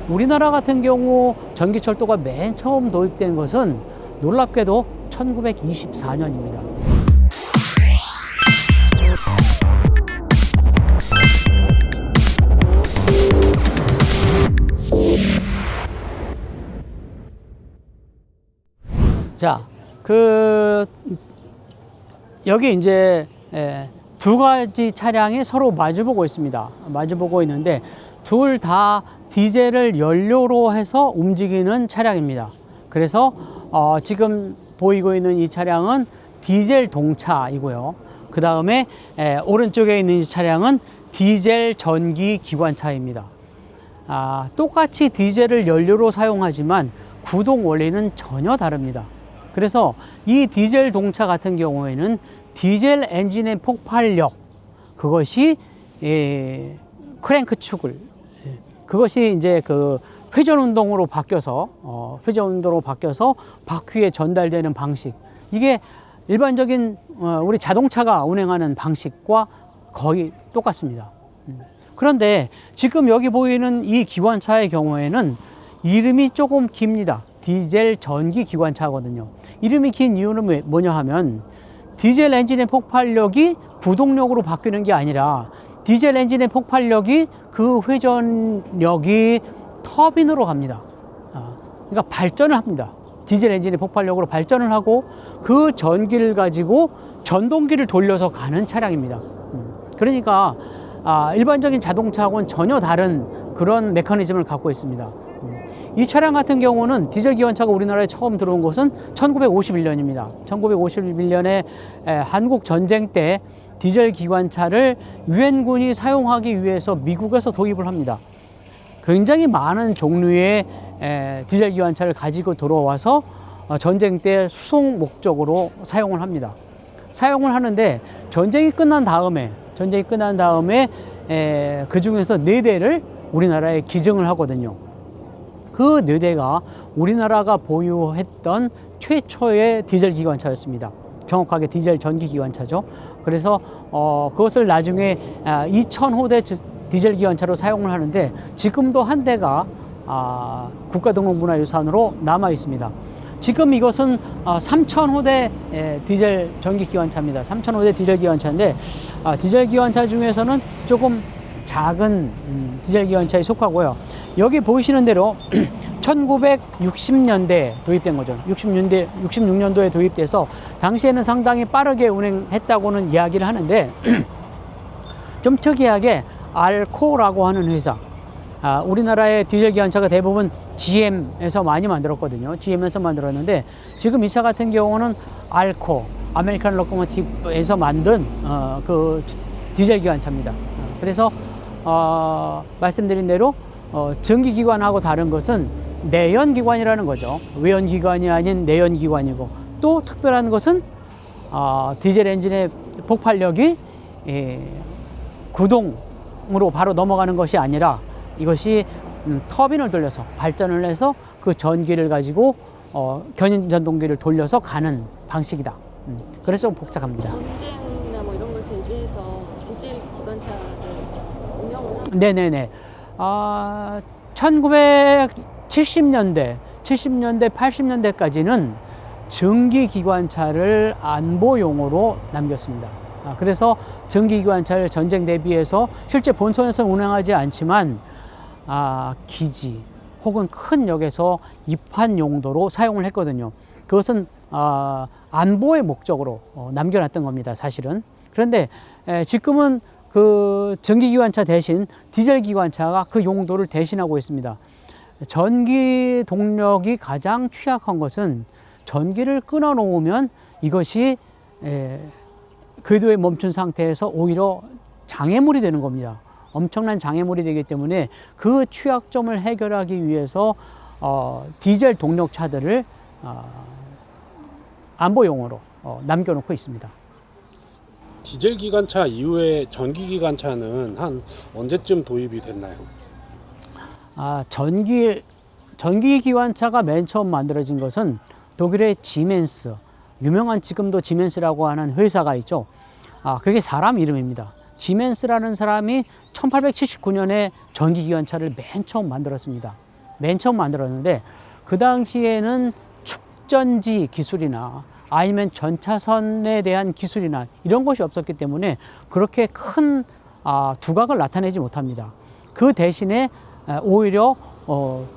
우리나라 같은 경우 전기철도가 맨 처음 도입된 것은 놀랍게도 1924년입니다. 자, 여기 이제 두 가지 차량이 서로 마주보고 있습니다. 마주보고 있는데 둘 다 디젤을 연료로 해서 움직이는 차량입니다. 그래서 지금 보이고 있는 이 차량은 디젤 동차이고요. 그 다음에 오른쪽에 있는 이 차량은 디젤 전기 기관차입니다. 똑같이 디젤을 연료로 사용하지만 구동 원리는 전혀 다릅니다. 그래서 이 디젤 동차 같은 경우에는 디젤 엔진의 폭발력, 그것이 크랭크 축을, 그것이 이제 그 회전 운동으로 바뀌어서 바퀴에 전달되는 방식, 이게 일반적인 우리 자동차가 운행하는 방식과 거의 똑같습니다. 그런데 지금 여기 보이는 이 기관차의 경우에는 이름이 조금 깁니다. 디젤 전기 기관차거든요. 이름이 긴 이유는 뭐냐 하면 디젤 엔진의 폭발력이 구동력으로 바뀌는 게 아니라 디젤 엔진의 폭발력이 그 회전력이 터빈으로 갑니다. 그러니까 발전을 합니다. 디젤 엔진의 폭발력으로 발전을 하고 그 전기를 가지고 전동기를 돌려서 가는 차량입니다. 그러니까 일반적인 자동차하고는 전혀 다른 그런 메커니즘을 갖고 있습니다. 이 차량 같은 경우는 디젤 기관차가 우리나라에 처음 들어온 것은 1951년입니다. 1951년에 한국 전쟁 때 디젤 기관차를 유엔군이 사용하기 위해서 미국에서 도입을 합니다. 굉장히 많은 종류의 디젤 기관차를 가지고 들어와서 전쟁 때 수송 목적으로 사용을 합니다. 사용을 하는데 전쟁이 끝난 다음에 그 중에서 4대를 우리나라에 기증을 하거든요. 그 4대가 우리나라가 보유했던 최초의 디젤 기관차였습니다. 정확하게 디젤 전기 기관차죠. 그래서 그것을 나중에 2000호대 디젤 기관차로 사용을 하는데 지금도 한 대가 국가등록문화유산으로 남아 있습니다. 지금 이것은 3000호대 디젤 전기 기관차입니다. 3000호대 디젤 기관차인데 디젤 기관차 중에서는 조금 작은 디젤 기관차에 속하고요. 여기 보이시는 대로 1960년대에 도입된 거죠. 66년도에 도입돼서 당시에는 상당히 빠르게 운행했다고는 이야기를 하는데 좀 특이하게 알코라고 하는 회사, 우리나라의 디젤 기관차가 대부분 GM에서 많이 만들었거든요. GM에서 만들었는데 지금 이 차 같은 경우는 알코, 아메리칸 로코모티브에서 만든 그 디젤 기관차입니다. 그래서 말씀드린 대로 전기기관하고 다른 것은 내연기관이라는 거죠. 외연기관이 아닌 내연기관이고, 또 특별한 것은 디젤 엔진의 폭발력이 구동으로 바로 넘어가는 것이 아니라 이것이 터빈을 돌려서 발전을 해서 그 전기를 가지고 견인 전동기를 돌려서 가는 방식이다. 그래서 좀 복잡합니다. 전쟁이나 뭐 이런 걸 대비해서 디젤 기관차를 운영을 하는. 네네네. 1970년대, 80년대까지는 전기기관차를 안보용으로 남겼습니다. 그래서 전기기관차를 전쟁 대비해서 실제 본선에서 운행하지 않지만 기지 혹은 큰 역에서 입환 용도로 사용을 했거든요. 그것은 안보의 목적으로 남겨놨던 겁니다, 사실은. 그런데 지금은 그 전기기관차 대신 디젤 기관차가 그 용도를 대신하고 있습니다. 전기 동력이 가장 취약한 것은 전기를 끊어 놓으면 이것이 궤도에 멈춘 상태에서 오히려 장애물이 되는 겁니다. 엄청난 장애물이 되기 때문에 그 취약점을 해결하기 위해서 디젤 동력차들을 안보용으로 남겨놓고 있습니다. 디젤 기관차 이후에 전기 기관차는 한 언제쯤 도입이 됐나요? 전기 기관차가 맨 처음 만들어진 것은 독일의 지멘스, 유명한 지금도 지멘스라고 하는 회사가 있죠. 그게 사람 이름입니다. 지멘스라는 사람이 1879년에 전기 기관차를 맨 처음 만들었습니다. 맨 처음 만들었는데 그 당시에는 축전지 기술이나 아니면 전차선에 대한 기술이나 이런 것이 없었기 때문에 그렇게 큰 두각을 나타내지 못합니다. 그 대신에 오히려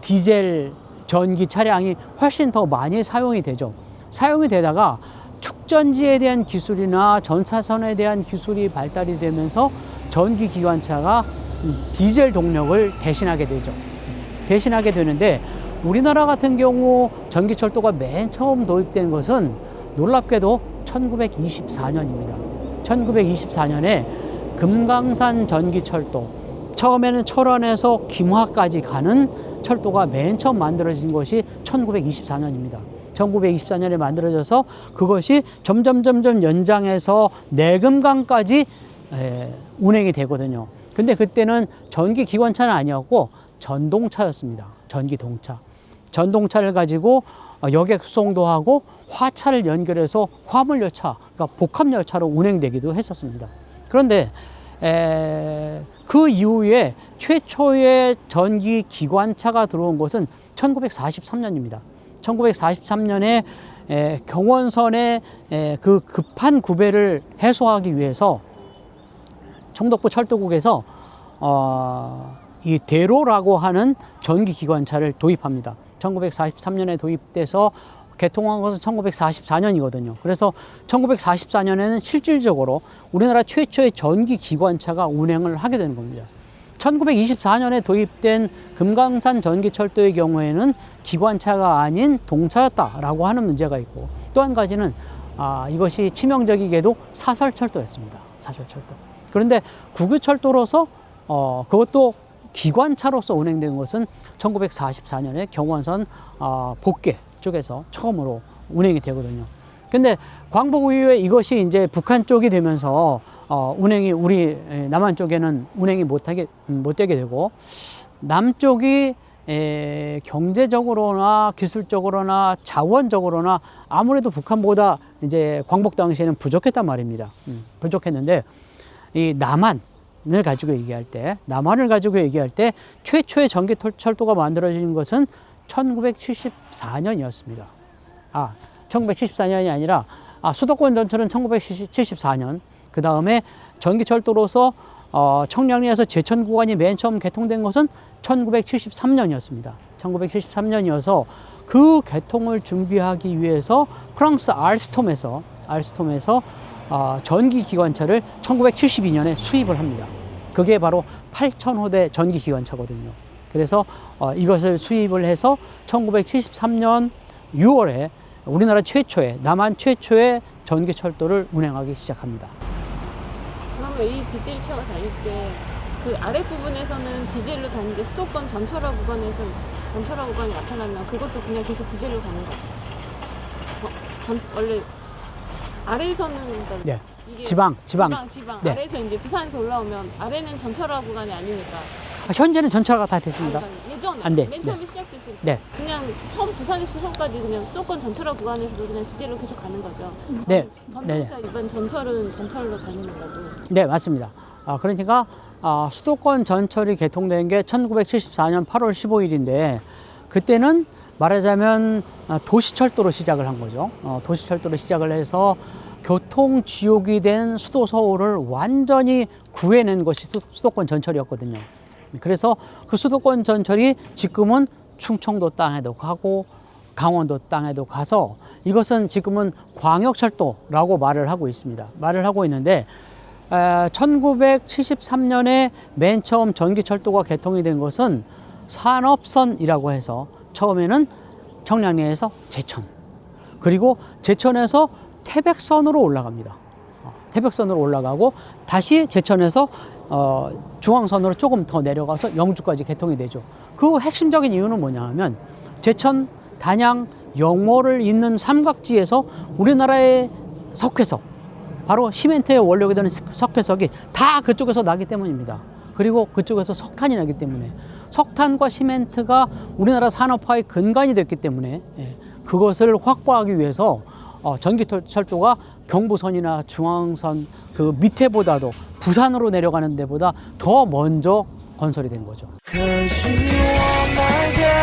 디젤 전기 차량이 훨씬 더 많이 사용이 되죠. 사용이 되다가 축전지에 대한 기술이나 전차선에 대한 기술이 발달이 되면서 전기 기관차가 디젤 동력을 대신하게 되죠. 대신하게 되는데 우리나라 같은 경우 전기철도가 맨 처음 도입된 것은 놀랍게도 1924년입니다. 1924년에 금강산 전기철도, 처음에는 철원에서 김화까지 가는 철도가 맨 처음 만들어진 것이 1924년입니다. 1924년에 만들어져서 그것이 점점 연장해서 내금강까지 운행이 되거든요. 근데 그때는 전기 기관차는 아니었고 전동차였습니다. 전기동차. 전동차를 가지고 여객 수송도 하고 화차를 연결해서 화물열차, 그러니까 복합열차로 운행되기도 했었습니다. 그런데 그 이후에 최초의 전기 기관차가 들어온 것은 1943년입니다. 1943년에 경원선의 그 급한 구배를 해소하기 위해서 청덕부 철도국에서 이 대로라고 하는 전기 기관차를 도입합니다. 1943년에 도입돼서 개통한 것은 1944년이거든요. 그래서 1944년에는 실질적으로 우리나라 최초의 전기 기관차가 운행을 하게 되는 겁니다. 1924년에 도입된 금강산 전기철도의 경우에는 기관차가 아닌 동차였다라고 하는 문제가 있고, 또 한 가지는 이것이 치명적이게도 사설철도였습니다. 사설철도. 그런데 국유철도로서 그것도 기관차로서 운행된 것은 1944년에 경원선 복개 쪽에서 처음으로 운행이 되거든요. 근데 광복 이후에 이것이 이제 북한 쪽이 되면서 운행이 우리 남한 쪽에는 운행이 못 되게 되고, 남쪽이 경제적으로나 기술적으로나 자원적으로나 아무래도 북한보다 이제 광복 당시에는 부족했단 말입니다. 부족했는데 이 남한을 가지고 얘기할 때 최초의 전기철도가 만들어진 것은 1974년이었습니다. 1974년이 아니라 수도권 전철은 1974년, 그 다음에 전기철도로서 청량리에서 제천 구간이 맨 처음 개통된 것은 1973년이었습니다. 1973년이어서 그 개통을 준비하기 위해서 프랑스 알스톰에서 전기 기관차를 1972년에 수입을 합니다. 그게 바로 8,000호대 전기 기관차거든요. 그래서 이것을 수입을 해서 1973년 6월에 우리나라 최초의, 남한 최초의 전기철도를 운행하기 시작합니다. 그러면 이 디젤차가 달릴 때 그 아랫부분에서는 디젤로 다니는데 수도권 전철화 구간에서 전철화 구간이 나타나면 그것도 그냥 계속 디젤로 가는 거죠? 원래 아래에서는 그러니까 네. 이게 지방. 네. 아래에서 이제 부산에서 올라오면 아래는 전철화 구간이 아니니까. 현재는 전철화가 다 됐습니다. 그러니까 예전에 안 돼. 맨 처음에 시작됐을 때 네. 그냥 처음 부산에서 서울까지 그냥 수도권 전철화 구간에서도 그냥 디젤로 계속 가는 거죠. 네. 전동차 일반 전철은 전철로 다니는 거고. 네, 맞습니다. 그러니까 수도권 전철이 개통된 게 1974년 8월 15일인데 그때는 말하자면 도시철도로 시작을 한 거죠. 도시철도로 시작을 해서 교통 지옥이 된 수도 서울을 완전히 구해낸 것이 수도권 전철이었거든요. 그래서 그 수도권 전철이 지금은 충청도 땅에도 가고 강원도 땅에도 가서 이것은 지금은 광역철도라고 말을 하고 있습니다. 말을 하고 있는데 1973년에 맨 처음 전기철도가 개통이 된 것은 산업선이라고 해서 처음에는 청량리에서 제천, 그리고 제천에서 태백선으로 올라갑니다. 태백선으로 올라가고 다시 제천에서 중앙선으로 조금 더 내려가서 영주까지 개통이 되죠. 그 핵심적인 이유는 뭐냐 하면 제천, 단양, 영모를 잇는 삼각지에서 우리나라의 석회석, 바로 시멘트의 원료가 되는 석회석이 다 그쪽에서 나기 때문입니다. 그리고 그쪽에서 석탄이 나기 때문에 석탄과 시멘트가 우리나라 산업화의 근간이 됐기 때문에 그것을 확보하기 위해서 전기철도가 경부선이나 중앙선 그 밑에보다도 부산으로 내려가는 데보다 더 먼저 건설이 된 거죠. 'Cause you are my girl.